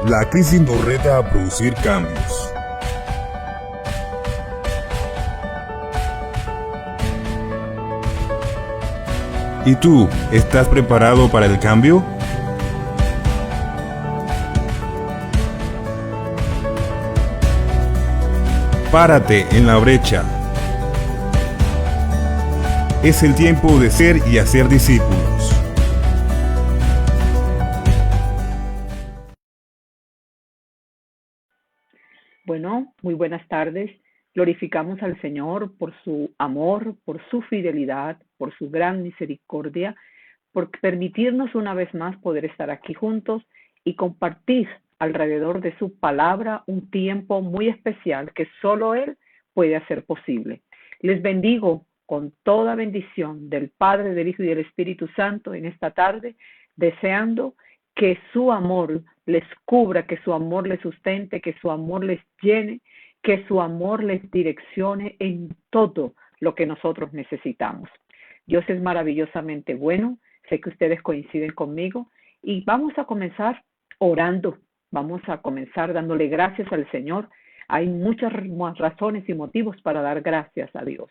La crisis nos reta a producir cambios. ¿Y tú, estás preparado para el cambio? Párate en la brecha. Es el tiempo de ser y hacer discípulos. Bueno, muy buenas tardes. Glorificamos al Señor por su amor, por su fidelidad, por su gran misericordia, por permitirnos una vez más poder estar aquí juntos y compartir alrededor de su palabra un tiempo muy especial que solo Él puede hacer posible. Les bendigo con toda bendición del Padre, del Hijo y del Espíritu Santo en esta tarde, deseando que su amor les cubra, que su amor les sustente, que su amor les llene, que su amor les direccione en todo lo que nosotros necesitamos. Dios es maravillosamente bueno, sé que ustedes coinciden conmigo y vamos a comenzar orando, vamos a comenzar dándole gracias al Señor. Hay muchas razones y motivos para dar gracias a Dios.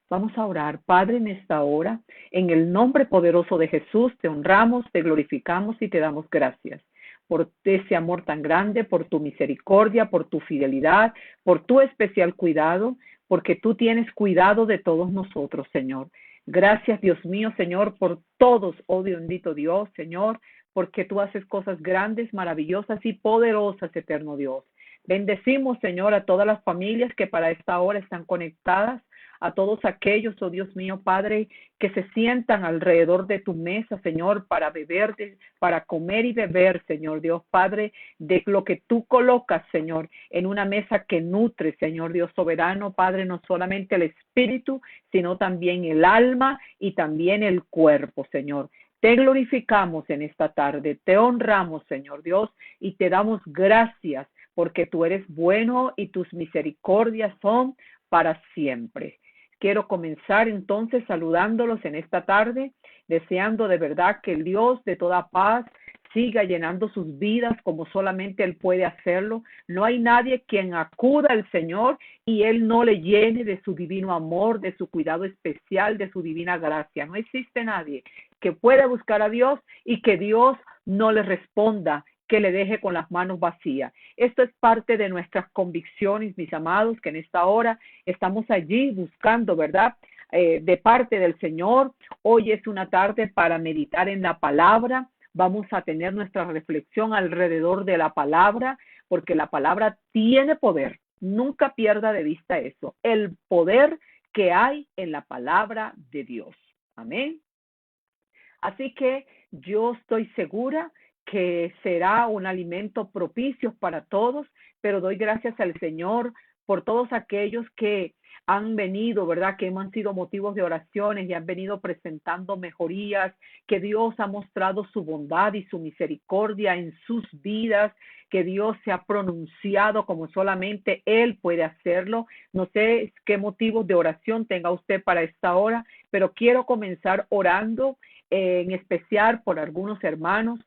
Vamos a orar. Padre, en esta hora, en el nombre poderoso de Jesús, te honramos, te glorificamos y te damos gracias por ese amor tan grande, por tu misericordia, por tu fidelidad, por tu especial cuidado, porque tú tienes cuidado de todos nosotros, Señor. Gracias, Dios mío, Señor, por todos, oh bendito Dios, Señor, porque tú haces cosas grandes, maravillosas y poderosas, eterno Dios. Bendecimos, Señor, a todas las familias que para esta hora están conectadas, a todos aquellos, oh Dios mío, Padre, que se sientan alrededor de tu mesa, Señor, para beber, para comer y beber, Señor Dios, Padre, de lo que tú colocas, Señor, en una mesa que nutre, Señor Dios soberano, Padre, no solamente el espíritu, sino también el alma y también el cuerpo, Señor. Te glorificamos en esta tarde, te honramos, Señor Dios, y te damos gracias porque tú eres bueno y tus misericordias son para siempre. Quiero comenzar entonces saludándolos en esta tarde, deseando de verdad que el Dios de toda paz siga llenando sus vidas como solamente Él puede hacerlo. No hay nadie quien acuda al Señor y Él no le llene de su divino amor, de su cuidado especial, de su divina gracia. No existe nadie que pueda buscar a Dios y que Dios no le responda, que le deje con las manos vacías. Esto es parte de nuestras convicciones, mis amados, que en esta hora estamos allí buscando, ¿verdad? De parte del Señor. Hoy es una tarde para meditar en la palabra. Vamos a tener nuestra reflexión alrededor de la palabra, porque la palabra tiene poder. Nunca pierda de vista eso, el poder que hay en la palabra de Dios. Amén. Así que yo estoy segura que será un alimento propicio para todos, pero doy gracias al Señor por todos aquellos que han venido, ¿verdad? Que han sido motivos de oraciones y han venido presentando mejorías, que Dios ha mostrado su bondad y su misericordia en sus vidas, que Dios se ha pronunciado como solamente Él puede hacerlo. No sé qué motivos de oración tenga usted para esta hora, pero quiero comenzar orando en especial por algunos hermanos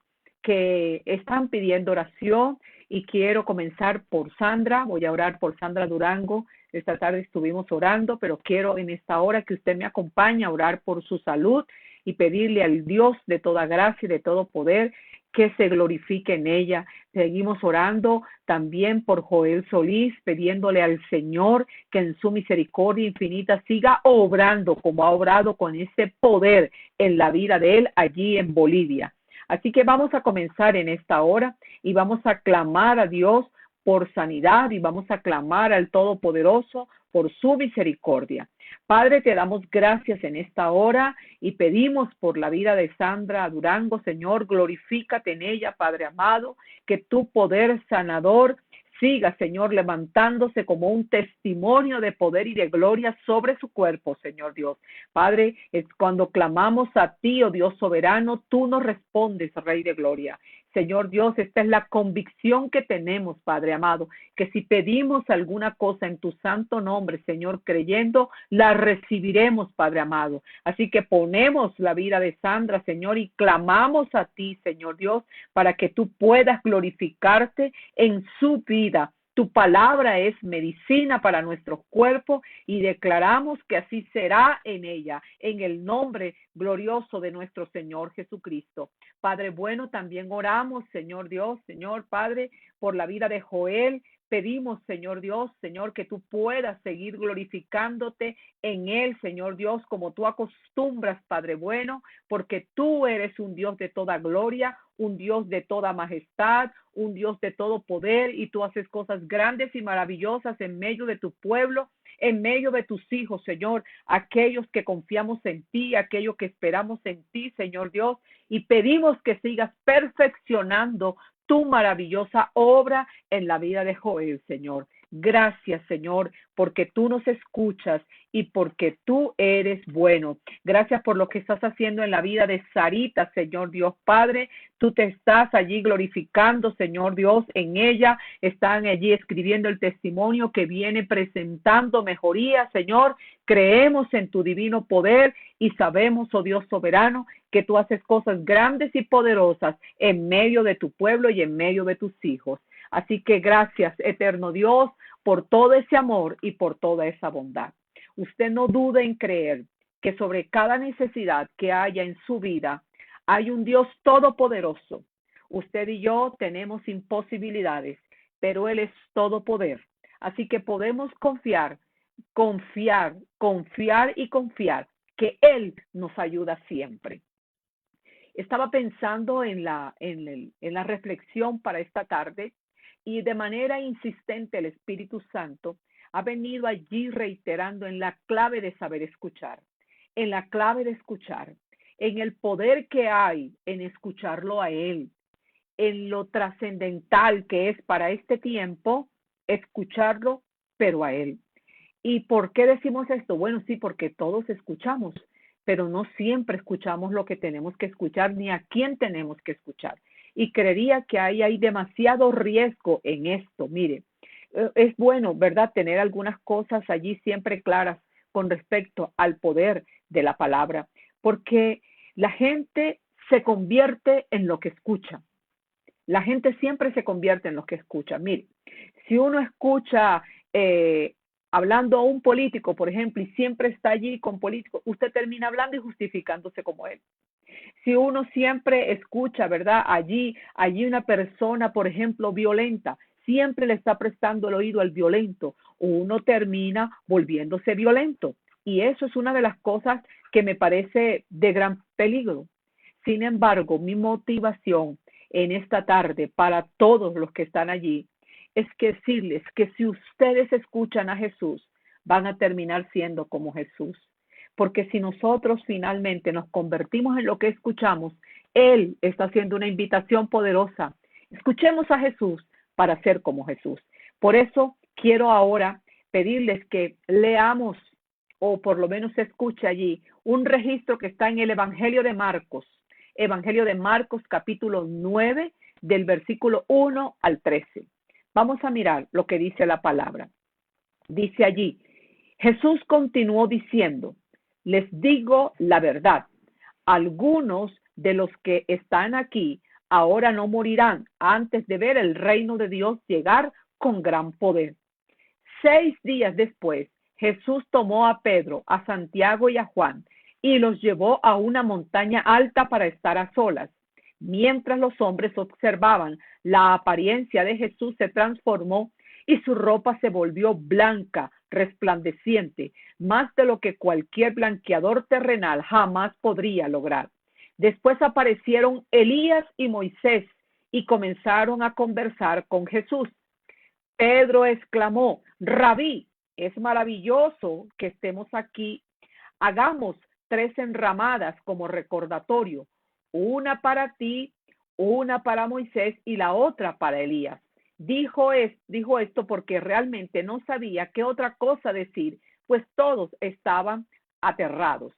que están pidiendo oración y quiero comenzar por Sandra. Voy a orar por Sandra Durango. Esta tarde estuvimos orando, pero quiero en esta hora que usted me acompañe a orar por su salud y pedirle al Dios de toda gracia y de todo poder que se glorifique en ella. Seguimos orando también por Joel Solís, pidiéndole al Señor que en su misericordia infinita siga obrando como ha obrado con ese poder en la vida de él allí en Bolivia. Así que vamos a comenzar en esta hora y vamos a clamar a Dios por sanidad y vamos a clamar al Todopoderoso por su misericordia. Padre, te damos gracias en esta hora y pedimos por la vida de Sandra Durango, Señor, glorifícate en ella, Padre amado, que tu poder sanador siga, Señor, levantándose como un testimonio de poder y de gloria sobre su cuerpo, Señor Dios. Padre, es cuando clamamos a ti, oh Dios soberano, tú nos respondes, Rey de gloria. Señor Dios, esta es la convicción que tenemos, Padre amado, que si pedimos alguna cosa en tu santo nombre, Señor, creyendo, la recibiremos, Padre amado. Así que ponemos la vida de Sandra, Señor, y clamamos a ti, Señor Dios, para que tú puedas glorificarte en su vida. Tu palabra es medicina para nuestros cuerpos y declaramos que así será en ella, en el nombre glorioso de nuestro Señor Jesucristo. Padre bueno, también oramos, Señor Dios, Señor Padre, por la vida de Joel. Pedimos, Señor Dios, Señor, que tú puedas seguir glorificándote en él, Señor Dios, como tú acostumbras, Padre bueno, porque tú eres un Dios de toda gloria, un Dios de toda majestad, un Dios de todo poder, y tú haces cosas grandes y maravillosas en medio de tu pueblo, en medio de tus hijos, Señor, aquellos que confiamos en ti, aquellos que esperamos en ti, Señor Dios, y pedimos que sigas perfeccionando tu maravillosa obra en la vida de Joel, Señor. Gracias, Señor, porque tú nos escuchas y porque tú eres bueno. Gracias por lo que estás haciendo en la vida de Sarita, Señor Dios Padre. Tú te estás allí glorificando, Señor Dios, en ella. Están allí escribiendo el testimonio que viene presentando mejoría, Señor. Creemos en tu divino poder y sabemos, oh Dios soberano, que tú haces cosas grandes y poderosas en medio de tu pueblo y en medio de tus hijos. Así que gracias, eterno Dios, por todo ese amor y por toda esa bondad. Usted no dude en creer que sobre cada necesidad que haya en su vida hay un Dios todopoderoso. Usted y yo tenemos imposibilidades, pero Él es todo poder. Así que podemos confiar y confiar que Él nos ayuda siempre. Estaba pensando en la reflexión para esta tarde y de manera insistente el Espíritu Santo ha venido allí reiterando en la clave de saber escuchar, en la clave de escuchar, en el poder que hay en escucharlo a Él, en lo trascendental que es para este tiempo escucharlo, pero a Él. ¿Y por qué decimos esto? Bueno, sí, porque todos escuchamos, pero no siempre escuchamos lo que tenemos que escuchar ni a quién tenemos que escuchar. Y creería que hay demasiado riesgo en esto. Mire, es bueno, ¿verdad?, tener algunas cosas allí siempre claras con respecto al poder de la palabra, porque la gente se convierte en lo que escucha. La gente siempre se convierte en lo que escucha. Mire, si uno escucha hablando a un político, por ejemplo, y siempre está allí con políticos, usted termina hablando y justificándose como él. Si uno siempre escucha, ¿verdad? Allí una persona, por ejemplo, violenta, siempre le está prestando el oído al violento, uno termina volviéndose violento. Y eso es una de las cosas que me parece de gran peligro. Sin embargo, mi motivación en esta tarde para todos los que están allí es que decirles que si ustedes escuchan a Jesús, van a terminar siendo como Jesús. Porque si nosotros finalmente nos convertimos en lo que escuchamos, Él está haciendo una invitación poderosa. Escuchemos a Jesús para ser como Jesús. Por eso quiero ahora pedirles que leamos, o por lo menos se escuche allí, un registro que está en el Evangelio de Marcos. Evangelio de Marcos, capítulo 9, del versículo 1 al 13. Vamos a mirar lo que dice la palabra. Dice allí, Jesús continuó diciendo, les digo la verdad, algunos de los que están aquí ahora no morirán antes de ver el reino de Dios llegar con gran poder. 6 días después, Jesús tomó a Pedro, a Santiago y a Juan y los llevó a una montaña alta para estar a solas. Mientras los hombres observaban, la apariencia de Jesús se transformó y su ropa se volvió blanca, resplandeciente, más de lo que cualquier blanqueador terrenal jamás podría lograr. Después aparecieron Elías y Moisés y comenzaron a conversar con Jesús. Pedro exclamó, Rabí, es maravilloso que estemos aquí. Hagamos 3 enramadas como recordatorio, una para ti, una para Moisés y la otra para Elías. Dijo esto porque realmente no sabía qué otra cosa decir, pues todos estaban aterrados.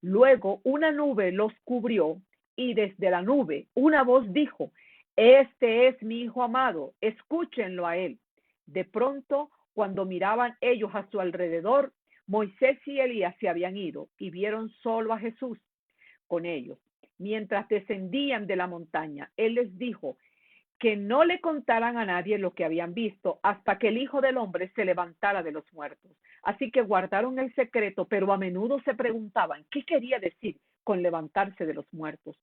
Luego una nube los cubrió y desde la nube una voz dijo, este es mi hijo amado, escúchenlo a él. De pronto, cuando miraban ellos a su alrededor, Moisés y Elías se habían ido y vieron solo a Jesús con ellos. Mientras descendían de la montaña, él les dijo que no le contaran a nadie lo que habían visto hasta que el Hijo del Hombre se levantara de los muertos. Así que guardaron el secreto, pero a menudo se preguntaban qué quería decir con levantarse de los muertos.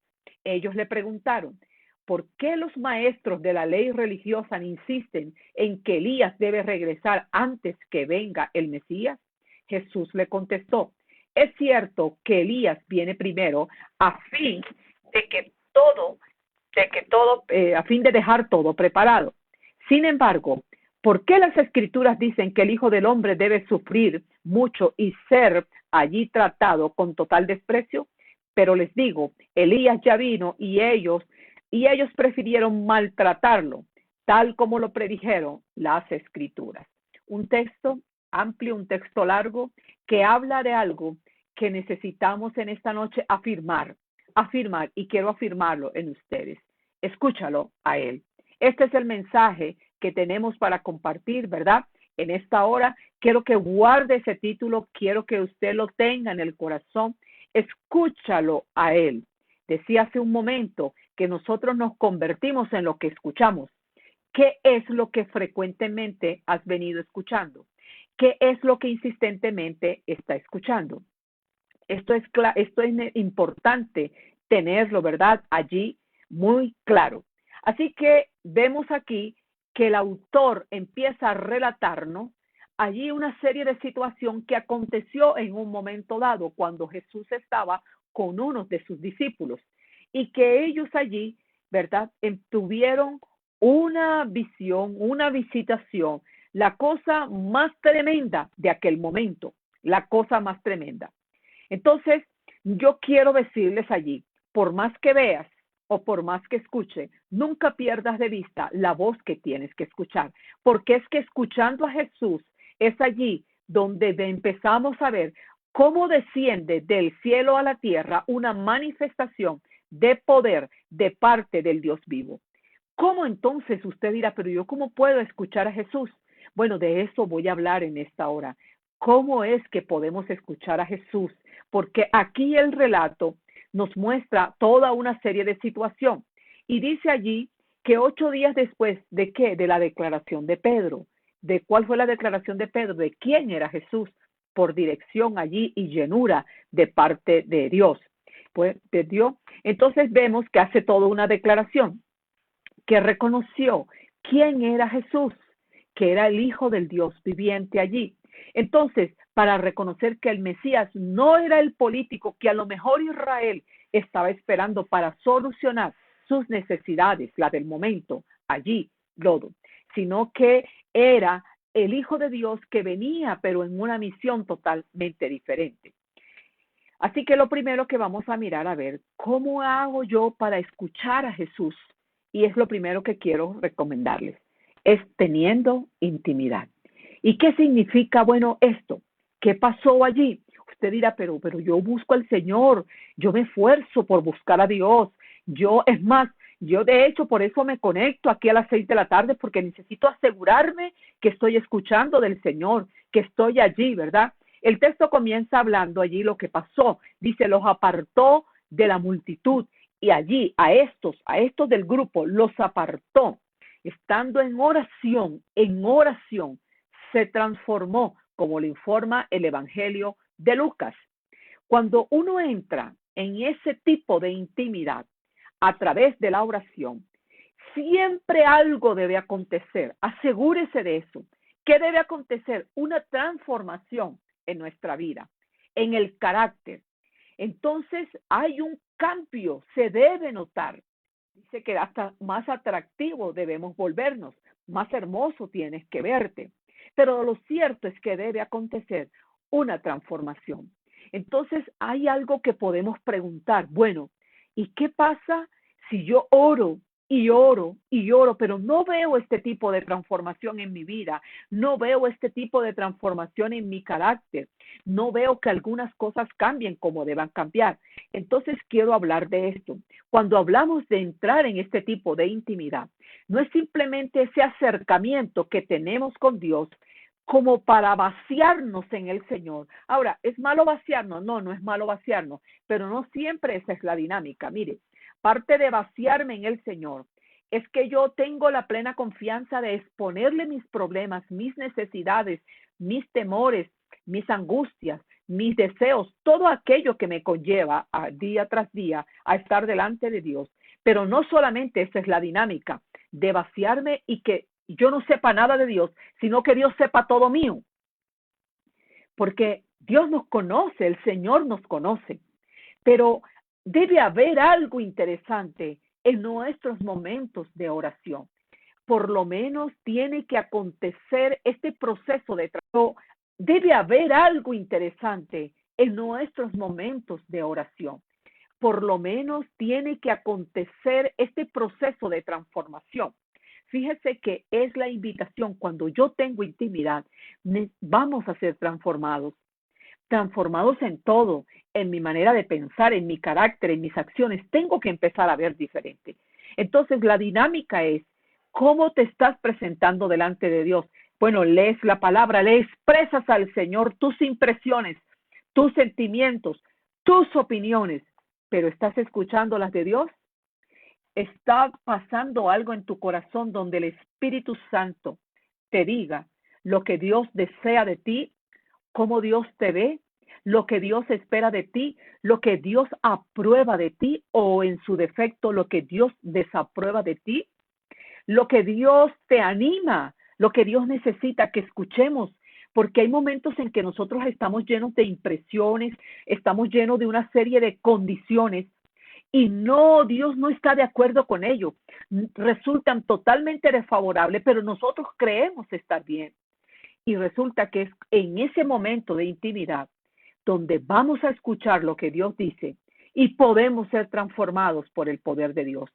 Ellos le preguntaron, ¿por qué los maestros de la ley religiosa insisten en que Elías debe regresar antes que venga el Mesías? Jesús le contestó, es cierto que Elías viene primero a fin de que todo a fin de dejar todo preparado. Sin embargo, ¿por qué las Escrituras dicen que el Hijo del Hombre debe sufrir mucho y ser allí tratado con total desprecio? Pero les digo, Elías ya vino y ellos prefirieron maltratarlo, tal como lo predijeron las Escrituras. Un texto amplio, un texto largo, que habla de algo que necesitamos en esta noche afirmar, y quiero afirmarlo en ustedes. Escúchalo a él. Este es el mensaje que tenemos para compartir, ¿verdad? En esta hora, quiero que guarde ese título, quiero que usted lo tenga en el corazón. Escúchalo a él. Decía hace un momento que nosotros nos convertimos en lo que escuchamos. ¿Qué es lo que frecuentemente has venido escuchando? ¿Qué es lo que insistentemente está escuchando? Esto es importante tenerlo, ¿verdad? Allí muy claro. Así que vemos aquí que el autor empieza a relatarnos allí una serie de situaciones que aconteció en un momento dado cuando Jesús estaba con uno de sus discípulos y que ellos allí, ¿verdad? Tuvieron una visión, una visitación, la cosa más tremenda de aquel momento, la cosa más tremenda. Entonces, yo quiero decirles allí, por más que veas o por más que escuche, nunca pierdas de vista la voz que tienes que escuchar, porque es que escuchando a Jesús es allí donde empezamos a ver cómo desciende del cielo a la tierra una manifestación de poder de parte del Dios vivo. ¿Cómo entonces usted dirá, pero yo cómo puedo escuchar a Jesús? Bueno, de eso voy a hablar en esta hora. ¿Cómo es que podemos escuchar a Jesús? Porque aquí el relato nos muestra toda una serie de situaciones. Y dice allí que 8 días después de ¿qué? De la declaración de Pedro. ¿De cuál fue la declaración de Pedro? ¿De quién era Jesús? Por dirección allí y llenura de parte de Dios. Pues de Dios. Entonces vemos que hace toda una declaración, que reconoció quién era Jesús, que era el Hijo del Dios viviente allí. Entonces, para reconocer que el Mesías no era el político que a lo mejor Israel estaba esperando para solucionar sus necesidades, la del momento, allí, Lodo, sino que era el Hijo de Dios que venía, pero en una misión totalmente diferente. Así que lo primero que vamos a mirar, a ver, ¿cómo hago yo para escuchar a Jesús? Y es lo primero que quiero recomendarles, es teniendo intimidad. ¿Y qué significa, bueno, esto? ¿Qué pasó allí? Usted dirá, pero yo busco al Señor, yo me esfuerzo por buscar a Dios. Es más, yo de hecho por eso me conecto aquí a las 6 de la tarde, porque necesito asegurarme que estoy escuchando del Señor, que estoy allí, ¿verdad? El texto comienza hablando allí lo que pasó. Dice, los apartó de la multitud y allí a estos del grupo los apartó. Estando en oración, se transformó, como lo informa el Evangelio de Lucas. Cuando uno entra en ese tipo de intimidad a través de la oración, siempre algo debe acontecer. Asegúrese de eso. ¿Qué debe acontecer? Una transformación en nuestra vida, en el carácter. Entonces hay un cambio, se debe notar. Dice que hasta más atractivo debemos volvernos, más hermoso tienes que verte. Pero lo cierto es que debe acontecer una transformación. Entonces hay algo que podemos preguntar, bueno, ¿y qué pasa si yo oro y oro, pero no veo este tipo de transformación en mi vida, no veo este tipo de transformación en mi carácter, no veo que algunas cosas cambien como deban cambiar. Entonces quiero hablar de esto. Cuando hablamos de entrar en este tipo de intimidad, no es simplemente ese acercamiento que tenemos con Dios como para vaciarnos en el Señor. Ahora, ¿es malo vaciarnos? No, no es malo vaciarnos, pero no siempre esa es la dinámica. Mire, parte de vaciarme en el Señor es que yo tengo la plena confianza de exponerle mis problemas, mis necesidades, mis temores, mis angustias, mis deseos, todo aquello que me conlleva día tras día a estar delante de Dios. Pero no solamente esa es la dinámica de vaciarme y que yo no sepa nada de Dios, sino que Dios sepa todo mío. Porque Dios nos conoce, el Señor nos conoce. Pero debe haber algo interesante en nuestros momentos de oración. Por lo menos tiene que acontecer este proceso de trabajo. Debe haber algo interesante en nuestros momentos de oración. Por lo menos tiene que acontecer este proceso de transformación. Fíjese que es la invitación, cuando yo tengo intimidad, vamos a ser transformados en todo, en mi manera de pensar, en mi carácter, en mis acciones. Tengo que empezar a ver diferente. Entonces, la dinámica es, ¿cómo te estás presentando delante de Dios? Bueno, lees la palabra, le expresas al Señor tus impresiones, tus sentimientos, tus opiniones, pero ¿estás escuchando las de Dios? ¿Está pasando algo en tu corazón donde el Espíritu Santo te diga lo que Dios desea de ti, cómo Dios te ve, lo que Dios espera de ti, lo que Dios aprueba de ti o en su defecto lo que Dios desaprueba de ti, lo que Dios te anima, lo que Dios necesita que escuchemos? Porque hay momentos en que nosotros estamos llenos de impresiones, estamos llenos de una serie de condiciones y no, Dios no está de acuerdo con ello. Resultan totalmente desfavorables, pero nosotros creemos estar bien. Y resulta que es en ese momento de intimidad donde vamos a escuchar lo que Dios dice y podemos ser transformados por el poder de Dios.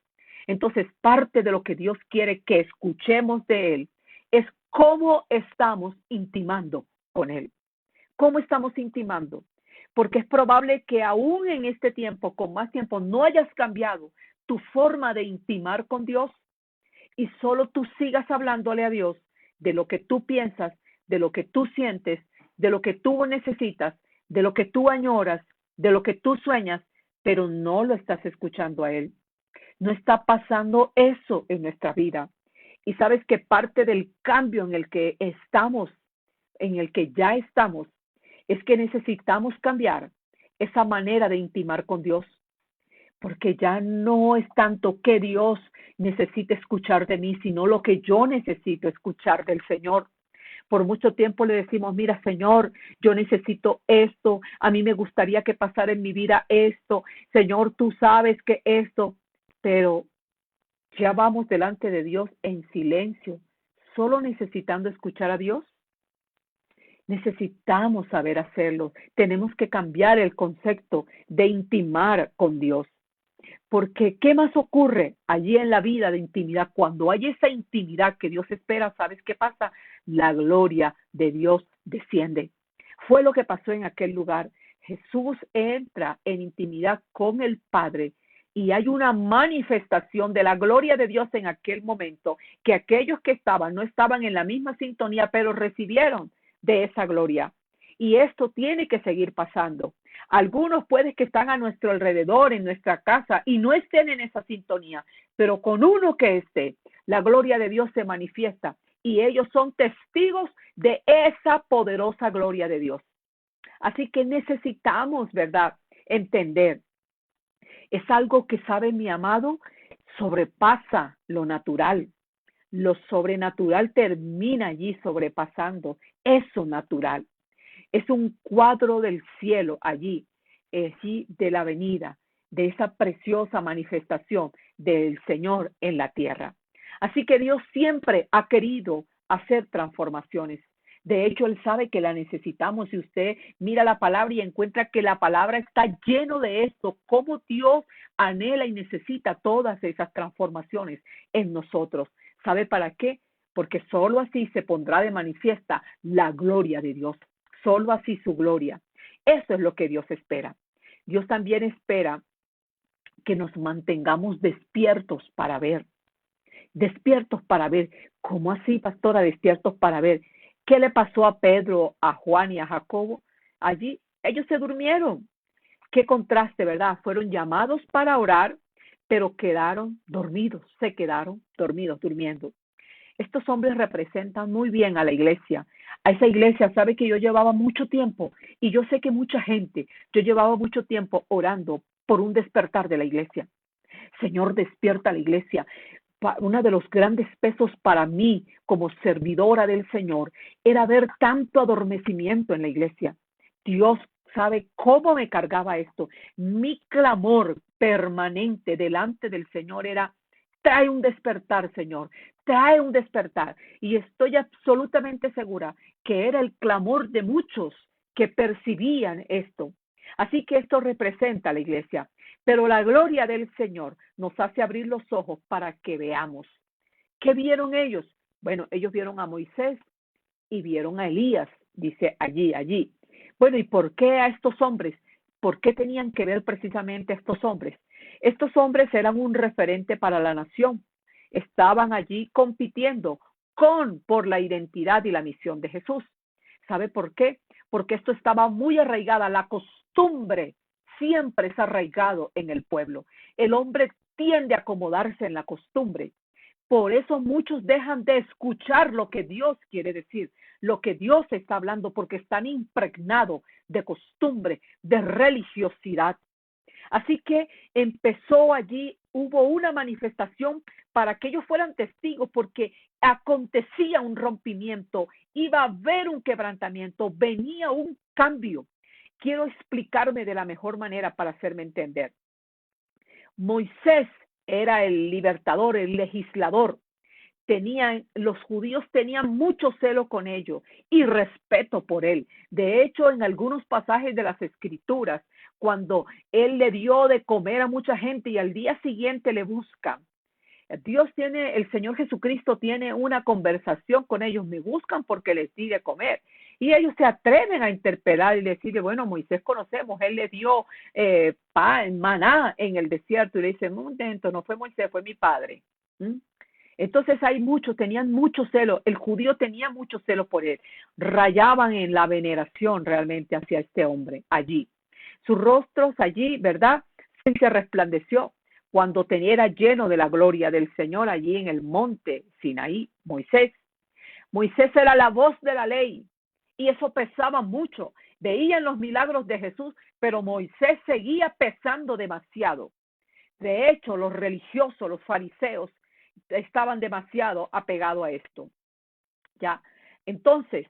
Entonces, parte de lo que Dios quiere que escuchemos de Él es cómo estamos intimando con Él. ¿Cómo estamos intimando? Porque es probable que aún en este tiempo, con más tiempo, no hayas cambiado tu forma de intimar con Dios y solo tú sigas hablándole a Dios de lo que tú piensas, de lo que tú sientes, de lo que tú necesitas, de lo que tú añoras, de lo que tú sueñas, pero no lo estás escuchando a Él. No está pasando eso en nuestra vida. Y sabes que parte del cambio en el que estamos, en el que ya estamos, es que necesitamos cambiar esa manera de intimar con Dios, porque ya no es tanto que Dios necesite escuchar de mí, sino lo que yo necesito escuchar del Señor. Por mucho tiempo le decimos, mira, Señor, yo necesito esto, a mí me gustaría que pasara en mi vida esto, Señor, tú sabes que esto, pero ya vamos delante de Dios en silencio, solo necesitando escuchar a Dios. Necesitamos saber hacerlo. Tenemos que cambiar el concepto de intimar con Dios. Porque, ¿qué más ocurre allí en la vida de intimidad? Cuando hay esa intimidad que Dios espera, ¿sabes qué pasa? La gloria de Dios desciende. Fue lo que pasó en aquel lugar. Jesús entra en intimidad con el Padre y hay una manifestación de la gloria de Dios en aquel momento, que aquellos que no estaban en la misma sintonía, pero recibieron de esa gloria. Y esto tiene que seguir pasando. Algunos pueden que están a nuestro alrededor, en nuestra casa, y no estén en esa sintonía, pero con uno que esté, la gloria de Dios se manifiesta y ellos son testigos de esa poderosa gloria de Dios. Así que necesitamos, ¿verdad?, entender. Es algo que, sabe mi amado, sobrepasa lo natural. Lo sobrenatural termina allí sobrepasando eso natural. Es un cuadro del cielo allí de la venida, de esa preciosa manifestación del Señor en la tierra. Así que Dios siempre ha querido hacer transformaciones. De hecho, Él sabe que la necesitamos. Si usted mira la palabra y encuentra que la palabra está lleno de esto, cómo Dios anhela y necesita todas esas transformaciones en nosotros. ¿Sabe para qué? Porque solo así se pondrá de manifiesta la gloria de Dios. Solo así su gloria. Eso es lo que Dios espera. Dios también espera que nos mantengamos despiertos para ver. ¿Cómo así, pastora? Despiertos para ver. ¿Qué le pasó a Pedro, a Juan y a Jacobo? Allí ellos se durmieron. Qué contraste, ¿verdad? Fueron llamados para orar, pero se quedaron dormidos, durmiendo. Estos hombres representan muy bien a la iglesia. A esa iglesia, sabe que yo llevaba mucho tiempo, y yo sé que mucha gente, yo llevaba mucho tiempo orando por un despertar de la iglesia. Señor, despierta la iglesia. Uno de los grandes pesos para mí como servidora del Señor era ver tanto adormecimiento en la iglesia. Dios sabe cómo me cargaba esto. Mi clamor permanente delante del Señor era: trae un despertar, Señor, trae un despertar. Y estoy absolutamente segura que era el clamor de muchos que percibían esto. Así que esto representa a la iglesia. Pero la gloria del Señor nos hace abrir los ojos para que veamos. ¿Qué vieron ellos? Bueno, ellos vieron a Moisés y vieron a Elías, dice allí. Bueno, ¿y por qué a estos hombres? ¿Por qué tenían que ver precisamente a estos hombres? Estos hombres eran un referente para la nación. Estaban allí compitiendo por la identidad y la misión de Jesús. ¿Sabe por qué? Porque esto estaba muy arraigada, la costumbre siempre es arraigado en el pueblo. El hombre tiende a acomodarse en la costumbre. Por eso muchos dejan de escuchar lo que Dios quiere decir, lo que Dios está hablando, porque están impregnados de costumbre, de religiosidad. Así que empezó allí, hubo una manifestación para que ellos fueran testigos, porque acontecía un rompimiento, iba a haber un quebrantamiento, venía un cambio. Quiero explicarme de la mejor manera para hacerme entender. Moisés era el libertador, el legislador. Los judíos tenían mucho celo con ellos y respeto por él. De hecho, en algunos pasajes de las Escrituras, cuando él le dio de comer a mucha gente y al día siguiente le buscan, el Señor Jesucristo tiene una conversación con ellos, me buscan porque les di de comer. Y ellos se atreven a interpelar y decirle: bueno, Moisés conocemos, él le dio pan, maná en el desierto. Y le dicen: un momento, no fue Moisés, fue mi padre. Entonces tenían mucho celo, el judío tenía mucho celo por él, rayaban en la veneración realmente hacia este hombre allí. Sus rostros allí, ¿verdad? Se resplandeció cuando era lleno de la gloria del Señor allí en el monte Sinaí. Moisés era la voz de la ley y eso pesaba mucho. Veían los milagros de Jesús, pero Moisés seguía pesando demasiado. De hecho, los religiosos, los fariseos, estaban demasiado apegados a esto. Ya. Entonces,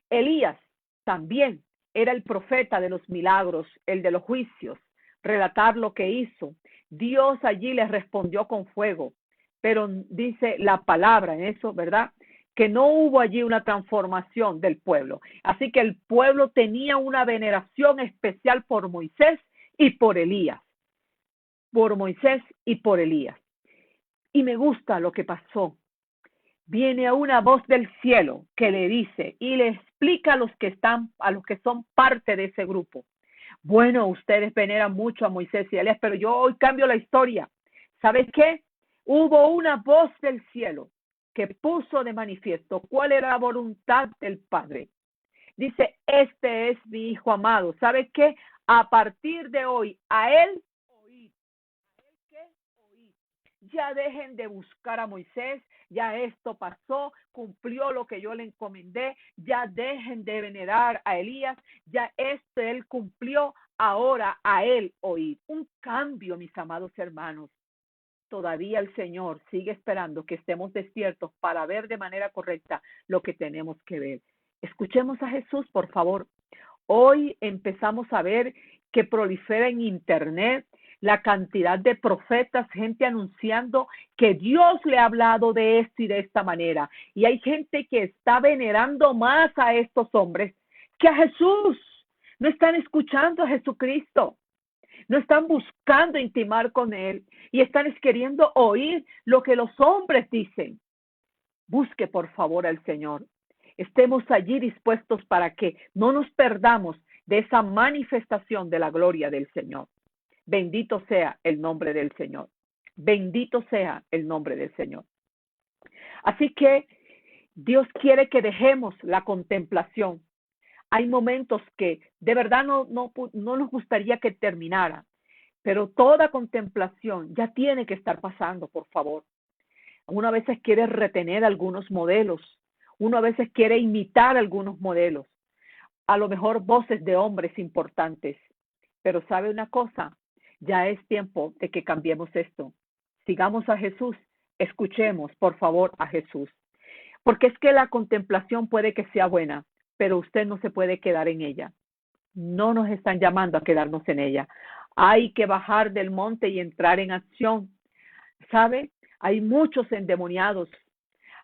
Elías también era el profeta de los milagros, el de los juicios, relatar lo que hizo. Dios allí les respondió con fuego, pero dice la palabra en eso, ¿verdad? Que no hubo allí una transformación del pueblo. Así que el pueblo tenía una veneración especial por Moisés y por Elías. Por Moisés y por Elías. Y me gusta lo que pasó. Viene una voz del cielo que le dice y le explica a los que son parte de ese grupo: bueno, ustedes veneran mucho a Moisés y a Elías, pero yo hoy cambio la historia. ¿Sabes qué? Hubo una voz del cielo que puso de manifiesto cuál era la voluntad del Padre. Dice: este es mi hijo amado. ¿Sabes qué? A partir de hoy, a él oíd. ¿A él qué? Oíd. Ya dejen de buscar a Moisés, ya esto pasó, cumplió lo que yo le encomendé, ya dejen de venerar a Elías, ya él cumplió, ahora a él oíd. Un cambio, mis amados hermanos. Todavía el Señor sigue esperando que estemos despiertos para ver de manera correcta lo que tenemos que ver. Escuchemos a Jesús, por favor. Hoy empezamos a ver que prolifera en Internet la cantidad de profetas, gente anunciando que Dios le ha hablado de esto y de esta manera. Y hay gente que está venerando más a estos hombres que a Jesús. No están escuchando a Jesucristo. No están buscando intimar con Él y están queriendo oír lo que los hombres dicen. Busque por favor al Señor. Estemos allí dispuestos para que no nos perdamos de esa manifestación de la gloria del Señor. Bendito sea el nombre del Señor. Bendito sea el nombre del Señor. Así que Dios quiere que dejemos la contemplación. Hay momentos que de verdad no nos gustaría que terminara, pero toda contemplación ya tiene que estar pasando, por favor. Uno a veces quiere retener algunos modelos, uno a veces quiere imitar algunos modelos, a lo mejor voces de hombres importantes, pero ¿sabe una cosa? Ya es tiempo de que cambiemos esto. Sigamos a Jesús, escuchemos por favor a Jesús, porque es que la contemplación puede que sea buena, pero usted no se puede quedar en ella. No nos están llamando a quedarnos en ella. Hay que bajar del monte y entrar en acción. ¿Sabe? Hay muchos endemoniados,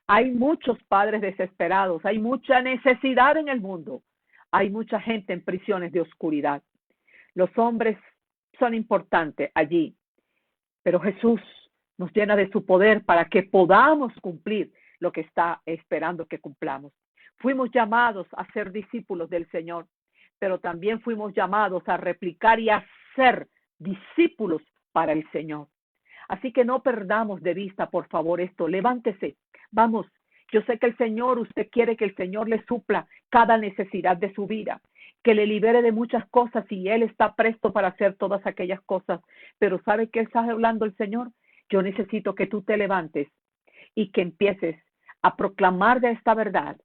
hay muchos padres desesperados, hay mucha necesidad en el mundo, hay mucha gente en prisiones de oscuridad. Los hombres son importantes allí, pero Jesús nos llena de su poder para que podamos cumplir lo que está esperando que cumplamos. Fuimos llamados a ser discípulos del Señor, pero también fuimos llamados a replicar y a ser discípulos para el Señor. Así que no perdamos de vista, por favor, esto. Levántese. Vamos. Yo sé que el Señor, usted quiere que el Señor le supla cada necesidad de su vida, que le libere de muchas cosas y Él está presto para hacer todas aquellas cosas. Pero ¿sabe qué está hablando el Señor? Yo necesito que tú te levantes y que empieces a proclamar de esta verdad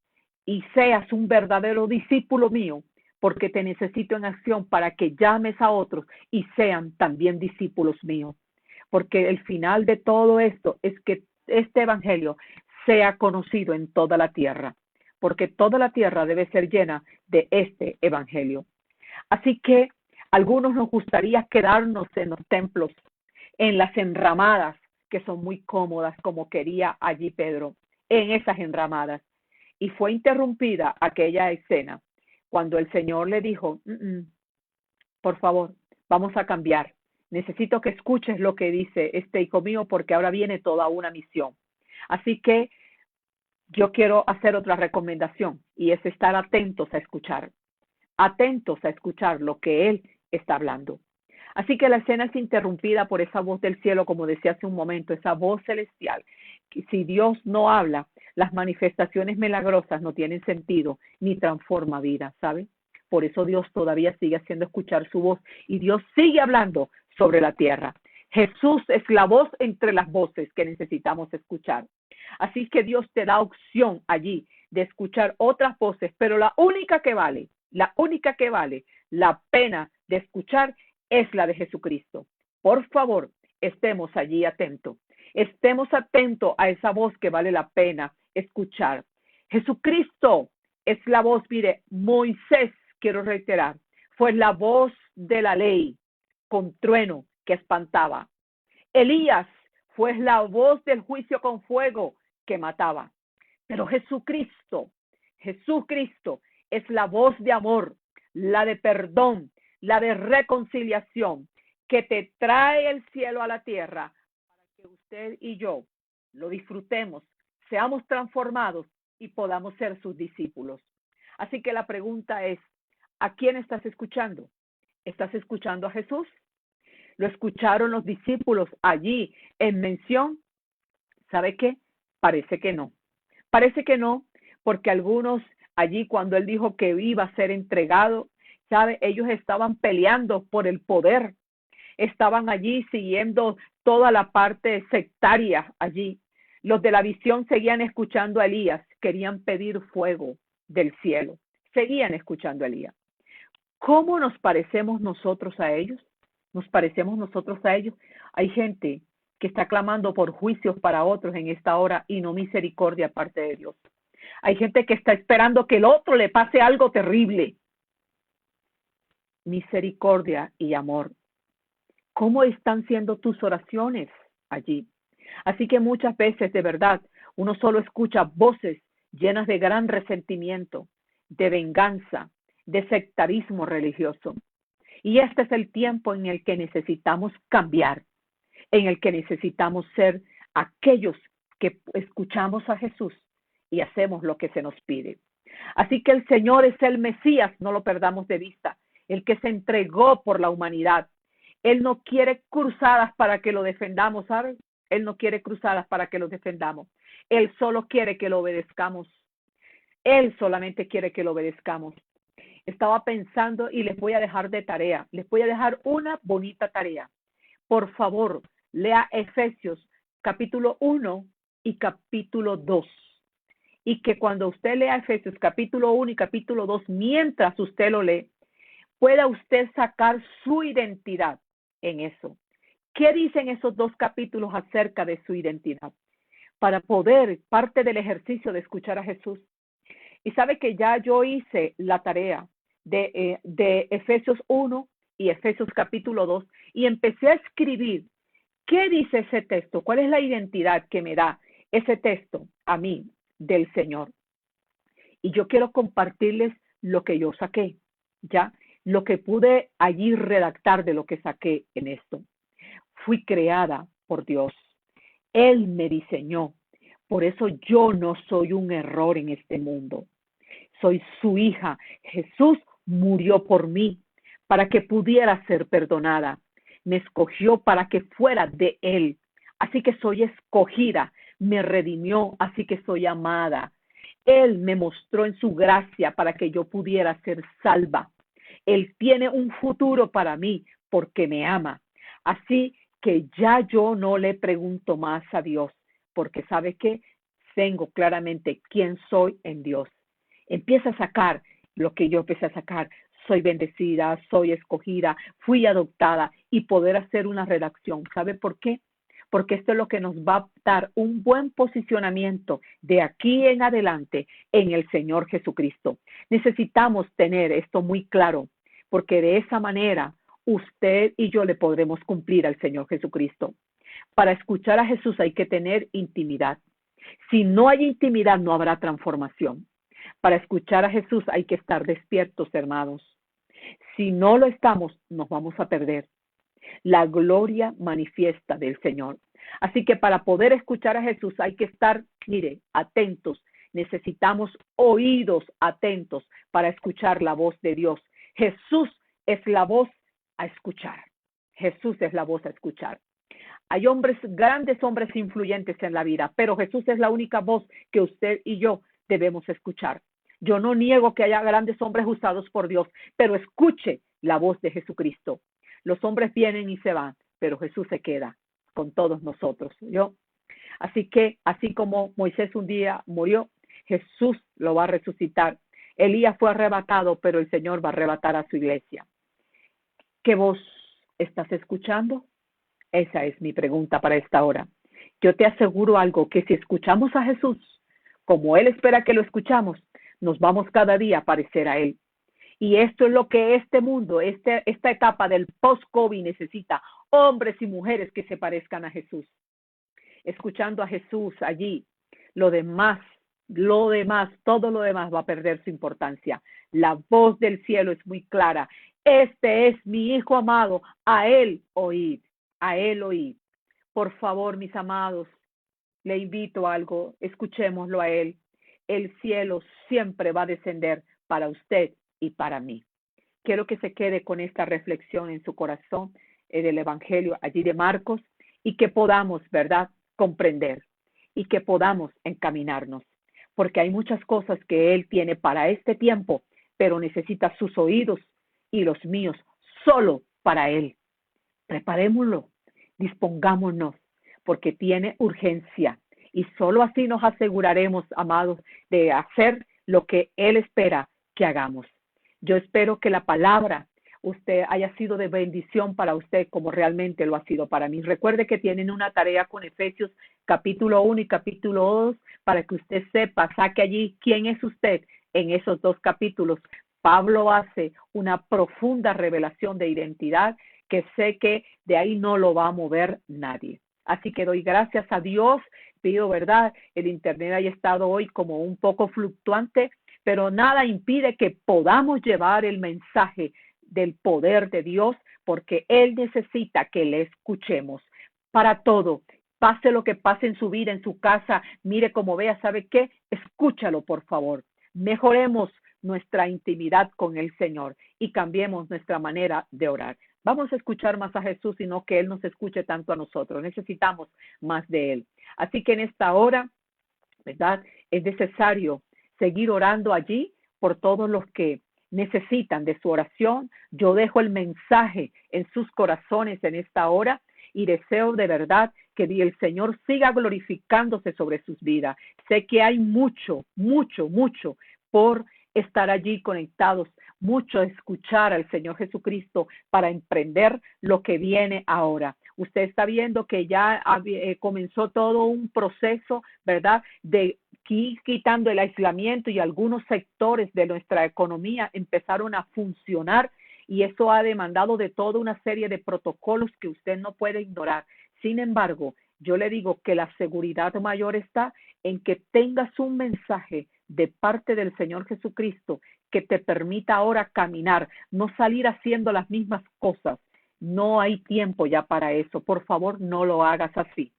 y seas un verdadero discípulo mío, porque te necesito en acción para que llames a otros y sean también discípulos míos. Porque el final de todo esto es que este evangelio sea conocido en toda la tierra, porque toda la tierra debe ser llena de este evangelio. Así que algunos nos gustaría quedarnos en los templos, en las enramadas, que son muy cómodas, como quería allí Pedro, en esas enramadas. Y fue interrumpida aquella escena cuando el Señor le dijo, por favor, vamos a cambiar. Necesito que escuches lo que dice este hijo mío porque ahora viene toda una misión. Así que yo quiero hacer otra recomendación y es estar atentos a escuchar lo que él está hablando. Así que la escena es interrumpida por esa voz del cielo, como decía hace un momento, esa voz celestial. Si Dios no habla, las manifestaciones milagrosas no tienen sentido ni transforma vida, ¿sabe? Por eso Dios todavía sigue haciendo escuchar su voz y Dios sigue hablando sobre la tierra. Jesús es la voz entre las voces que necesitamos escuchar. Así que Dios te da opción allí de escuchar otras voces, pero la única que vale la pena de escuchar es la de Jesucristo. Por favor, estemos allí atentos. Estemos atentos a esa voz que vale la pena escuchar. Jesucristo es la voz, mire, Moisés, quiero reiterar, fue la voz de la ley con trueno que espantaba. Elías fue la voz del juicio con fuego que mataba. Pero Jesucristo es la voz de amor, la de perdón, la de reconciliación, que te trae el cielo a la tierra para que usted y yo lo disfrutemos, seamos transformados y podamos ser sus discípulos. Así que la pregunta es, ¿a quién estás escuchando? ¿Estás escuchando a Jesús? ¿Lo escucharon los discípulos allí en mención? ¿Sabe qué? Parece que no. Parece que no, porque algunos allí cuando él dijo que iba a ser entregado, ¿sabe? Ellos estaban peleando por el poder. Estaban allí siguiendo toda la parte sectaria allí. Los de la visión seguían escuchando a Elías, querían pedir fuego del cielo. Seguían escuchando a Elías. ¿Cómo nos parecemos nosotros a ellos? ¿Nos parecemos nosotros a ellos? Hay gente que está clamando por juicios para otros en esta hora y no misericordia aparte de Dios. Hay gente que está esperando que el otro le pase algo terrible. Misericordia y amor. ¿Cómo están siendo tus oraciones allí? Así que muchas veces, de verdad, uno solo escucha voces llenas de gran resentimiento, de venganza, de sectarismo religioso. Y este es el tiempo en el que necesitamos cambiar, en el que necesitamos ser aquellos que escuchamos a Jesús y hacemos lo que se nos pide. Así que el Señor es el Mesías, no lo perdamos de vista, el que se entregó por la humanidad. Él no quiere cruzadas para que lo defendamos, ¿sabes? Él no quiere cruzadas para que lo defendamos. Él solo quiere que lo obedezcamos. Él solamente quiere que lo obedezcamos. Estaba pensando y les voy a dejar de tarea, les voy a dejar una bonita tarea. Por favor, lea Efesios capítulo 1 y capítulo 2. Y que cuando usted lea Efesios capítulo 1 y capítulo 2, mientras usted lo lee, pueda usted sacar su identidad en eso. ¿Qué dicen esos dos capítulos acerca de su identidad? Para poder, parte del ejercicio de escuchar a Jesús. Y sabe que ya yo hice la tarea de Efesios 1 y Efesios capítulo 2 y empecé a escribir qué dice ese texto, cuál es la identidad que me da ese texto a mí del Señor. Y yo quiero compartirles lo que yo saqué, ¿ya? Lo que pude allí redactar de lo que saqué en esto. Fui creada por Dios. Él me diseñó. Por eso yo no soy un error en este mundo. Soy su hija. Jesús murió por mí para que pudiera ser perdonada. Me escogió para que fuera de Él. Así que soy escogida. Me redimió, así que soy amada. Él me mostró en su gracia para que yo pudiera ser salva. Él tiene un futuro para mí porque me ama. Así que ya yo no le pregunto más a Dios, porque sabe que tengo claramente quién soy en Dios. Empieza a sacar lo que yo empecé a sacar. Soy bendecida, soy escogida, fui adoptada y poder hacer una redacción. ¿Sabe por qué? Porque esto es lo que nos va a dar un buen posicionamiento de aquí en adelante en el Señor Jesucristo. Necesitamos tener esto muy claro, porque de esa manera usted y yo le podremos cumplir al Señor Jesucristo. Para escuchar a Jesús hay que tener intimidad. Si no hay intimidad, no habrá transformación. Para escuchar a Jesús hay que estar despiertos, hermanos. Si no lo estamos, nos vamos a perder la gloria manifiesta del Señor. Así que para poder escuchar a Jesús hay que estar, mire, atentos. Necesitamos oídos atentos para escuchar la voz de Dios. Jesús es la voz a escuchar. Jesús es la voz a escuchar. Hay hombres, grandes hombres influyentes en la vida, pero Jesús es la única voz que usted y yo debemos escuchar. Yo no niego que haya grandes hombres usados por Dios, pero escuche la voz de Jesucristo. Los hombres vienen y se van, pero Jesús se queda con todos nosotros. Así que, así como Moisés un día murió, Jesús lo va a resucitar. Elías fue arrebatado, pero el Señor va a arrebatar a su iglesia. ¿Qué voz estás escuchando? Esa es mi pregunta para esta hora. Yo te aseguro algo, que si escuchamos a Jesús, como Él espera que lo escuchamos, nos vamos cada día a parecer a Él. Y esto es lo que este mundo, esta etapa del post-COVID necesita, hombres y mujeres que se parezcan a Jesús. Escuchando a Jesús allí, todo lo demás va a perder su importancia. La voz del cielo es muy clara. Este es mi Hijo amado, a Él oíd, a Él oíd. Por favor, mis amados, le invito a algo, escuchémoslo a Él. El cielo siempre va a descender para usted y para mí. Quiero que se quede con esta reflexión en su corazón del Evangelio allí de Marcos y que podamos, ¿verdad?, comprender y que podamos encaminarnos, porque hay muchas cosas que Él tiene para este tiempo, pero necesita sus oídos y los míos solo para Él. Preparémoslo, dispongámonos, porque tiene urgencia y solo así nos aseguraremos, amados, de hacer lo que Él espera que hagamos. Yo espero que la palabra usted haya sido de bendición para usted como realmente lo ha sido para mí. Recuerde que tienen una tarea con Efesios capítulo 1 y capítulo 2 para que usted sepa, saque allí quién es usted en esos dos capítulos. Pablo hace una profunda revelación de identidad que sé que de ahí no lo va a mover nadie. Así que doy gracias a Dios, pido, ¿verdad? El internet haya estado hoy como un poco fluctuante, pero nada impide que podamos llevar el mensaje del poder de Dios, porque Él necesita que le escuchemos para todo. Pase lo que pase en su vida, en su casa, mire como vea, ¿sabe qué? Escúchalo, por favor. Mejoremos nuestra intimidad con el Señor y cambiemos nuestra manera de orar. Vamos a escuchar más a Jesús, sino que Él nos escuche tanto a nosotros. Necesitamos más de Él. Así que en esta hora, ¿verdad? Es necesario seguir orando allí por todos los que necesitan de su oración. Yo dejo el mensaje en sus corazones en esta hora y deseo de verdad que el Señor siga glorificándose sobre sus vidas. Sé que hay mucho, mucho, mucho por estar allí conectados, mucho escuchar al Señor Jesucristo para emprender lo que viene ahora. Usted está viendo que ya comenzó todo un proceso, ¿verdad?, de ir quitando el aislamiento, y algunos sectores de nuestra economía empezaron a funcionar, y eso ha demandado de toda una serie de protocolos que usted no puede ignorar. Sin embargo, yo le digo que la seguridad mayor está en que tengas un mensaje de parte del Señor Jesucristo que te permita ahora caminar, no salir haciendo las mismas cosas. No hay tiempo ya para eso. Por favor, no lo hagas así.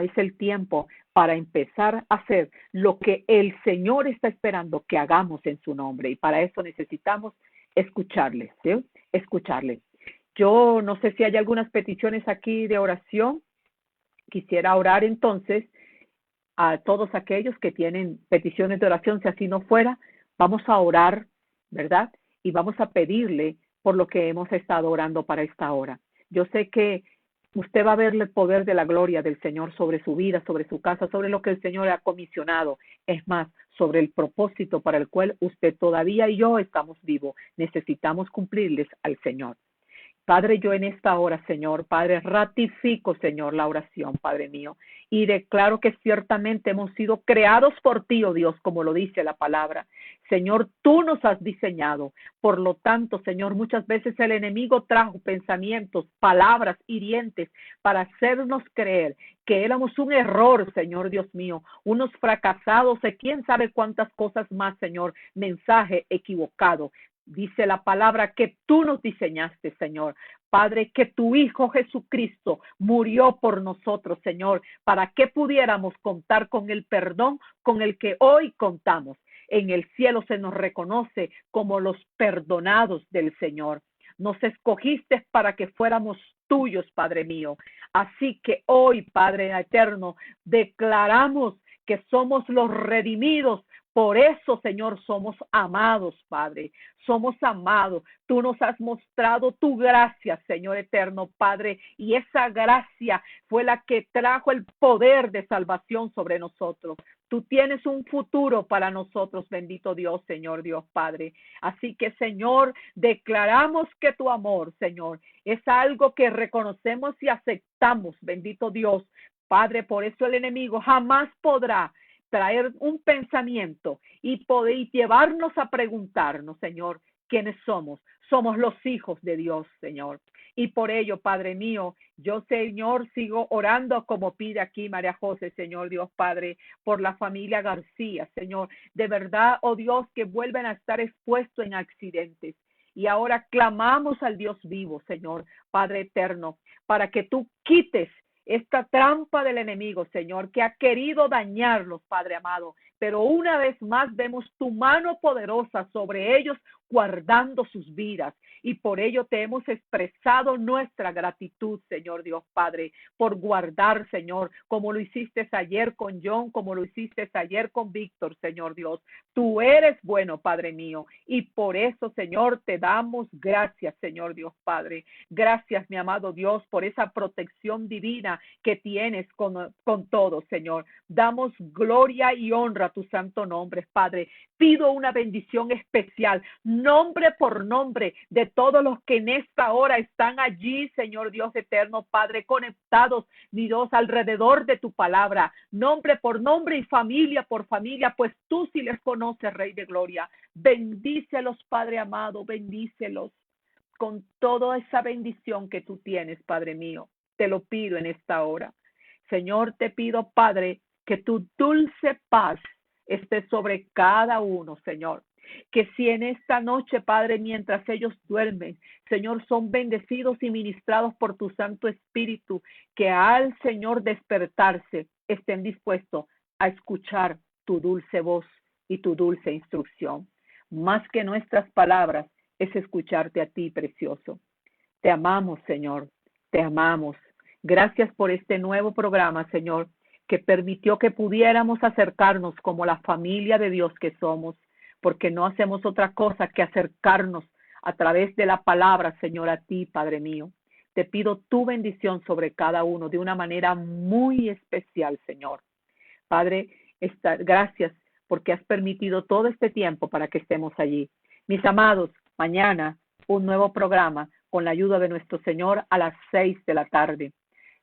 Es el tiempo para empezar a hacer lo que el Señor está esperando que hagamos en su nombre, y para eso necesitamos escucharle, ¿sí? Escucharle. Yo no sé si hay algunas peticiones aquí de oración. Quisiera orar entonces a todos aquellos que tienen peticiones de oración. Si así no fuera, vamos a orar, ¿verdad? Y vamos a pedirle por lo que hemos estado orando para esta hora. Yo sé que usted va a ver el poder de la gloria del Señor sobre su vida, sobre su casa, sobre lo que el Señor ha comisionado. Es más, sobre el propósito para el cual usted todavía y yo estamos vivos. Necesitamos cumplirles al Señor. Padre, yo en esta hora, Señor, Padre, ratifico, Señor, la oración, Padre mío, y declaro que ciertamente hemos sido creados por ti, oh Dios, como lo dice la palabra. Señor, tú nos has diseñado. Por lo tanto, Señor, muchas veces el enemigo trajo pensamientos, palabras hirientes para hacernos creer que éramos un error, Señor Dios mío, unos fracasados, de quién sabe cuántas cosas más, Señor, mensaje equivocado. Dice la palabra que tú nos diseñaste, Señor. Padre, que tu Hijo Jesucristo murió por nosotros, Señor, para que pudiéramos contar con el perdón con el que hoy contamos. En el cielo se nos reconoce como los perdonados del Señor. Nos escogiste para que fuéramos tuyos, Padre mío. Así que hoy, Padre eterno, declaramos que somos los redimidos. Por eso, Señor, somos amados, Padre. Somos amados. Tú nos has mostrado tu gracia, Señor eterno, Padre. Y esa gracia fue la que trajo el poder de salvación sobre nosotros. Tú tienes un futuro para nosotros, bendito Dios, Señor Dios Padre. Así que, Señor, declaramos que tu amor, Señor, es algo que reconocemos y aceptamos, bendito Dios. Padre, por eso el enemigo jamás podrá traer un pensamiento y poder llevarnos a preguntarnos, Señor, ¿quiénes somos? Somos los hijos de Dios, Señor. Y por ello, Padre mío, yo, Señor, sigo orando como pide aquí María José, Señor Dios Padre, por la familia García, Señor. De verdad, oh Dios, que vuelven a estar expuestos en accidentes. Y ahora clamamos al Dios vivo, Señor, Padre eterno, para que tú quites esta trampa del enemigo, Señor, que ha querido dañarlos, Padre amado. Pero una vez más vemos tu mano poderosa sobre ellos, guardando sus vidas. Y por ello te hemos expresado nuestra gratitud, Señor Dios Padre, por guardar, Señor, como lo hiciste ayer con John, como lo hiciste ayer con Víctor, Señor Dios. Tú eres bueno, Padre mío, y por eso, Señor, te damos gracias, Señor Dios Padre. Gracias, mi amado Dios, por esa protección divina que tienes con todos, Señor. Damos gloria y honra a tu santo nombre, Padre. Pido una bendición especial, nombre por nombre, de todos los que en esta hora están allí, Señor Dios eterno, Padre, conectados, mi Dios, alrededor de tu palabra, nombre por nombre y familia por familia, pues tú sí les conoces, Rey de Gloria. Bendícelos, Padre amado, bendícelos. con toda esa bendición que tú tienes, Padre mío. Te lo pido en esta hora. Señor, te pido, Padre, que tu dulce paz esté sobre cada uno, Señor. Que si en esta noche, Padre, mientras ellos duermen, Señor, son bendecidos y ministrados por tu Santo Espíritu, que al Señor despertarse estén dispuestos a escuchar tu dulce voz y tu dulce instrucción. Más que nuestras palabras es escucharte a ti, precioso. Te amamos, Señor, te amamos. Gracias por este nuevo programa, Señor, que permitió que pudiéramos acercarnos como la familia de Dios que somos, porque no hacemos otra cosa que acercarnos a través de la palabra, Señor, a ti, Padre mío. Te pido tu bendición sobre cada uno de una manera muy especial, Señor. Padre, gracias porque has permitido todo este tiempo para que estemos allí. Mis amados, mañana un nuevo programa con la ayuda de nuestro Señor a las 6 de la tarde.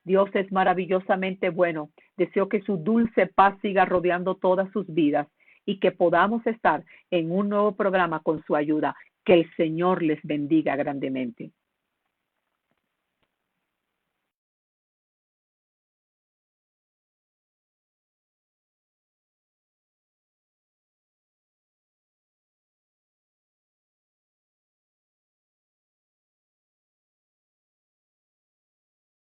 Dios es maravillosamente bueno. Deseo que su dulce paz siga rodeando todas sus vidas y que podamos estar en un nuevo programa con su ayuda. Que el Señor les bendiga grandemente.